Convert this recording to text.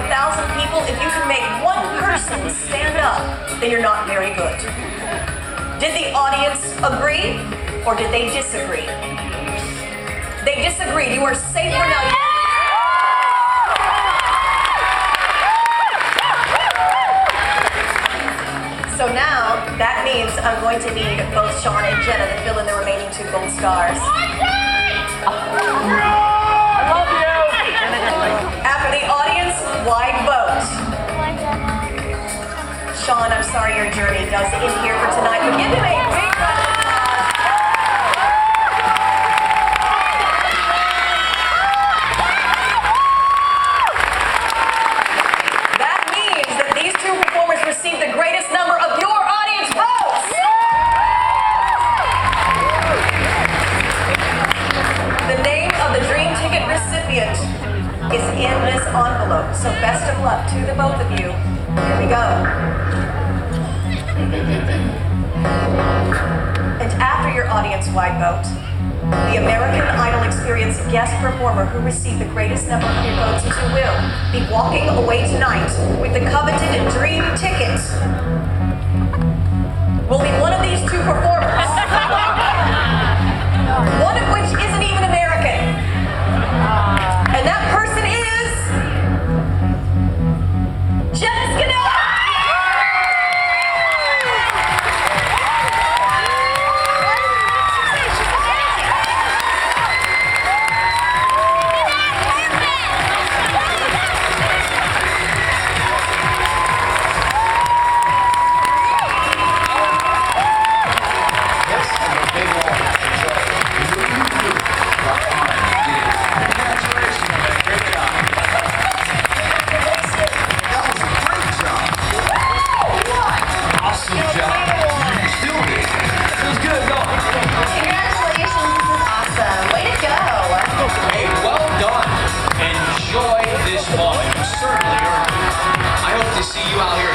1,000 people, if you can make one person stand up, then you're not very good. Did the audience agree or did they disagree? They disagreed. You are safe for now. So now, that means I'm going to need both Sean and Jenna to fill in the remaining 2 gold stars. I love you! After the audience-wide vote, Sean, I'm sorry your journey does end here for tonight, but give him a big round of applause. That means that these 2 performers received the greatest number of your audience votes. The name of the Dream Ticket recipient is in this envelope, so best of luck to the both of you. Here we go. And after your audience-wide vote, the American Idol Experience guest performer who received the greatest number of your votes is who will be walking away tonight with the coveted Dream Ticket. Will be one of these 2 performers, one of which isn't even American. And that person is Jenna Scannell. Enjoy this moment. You certainly earned it. I hope to see you out here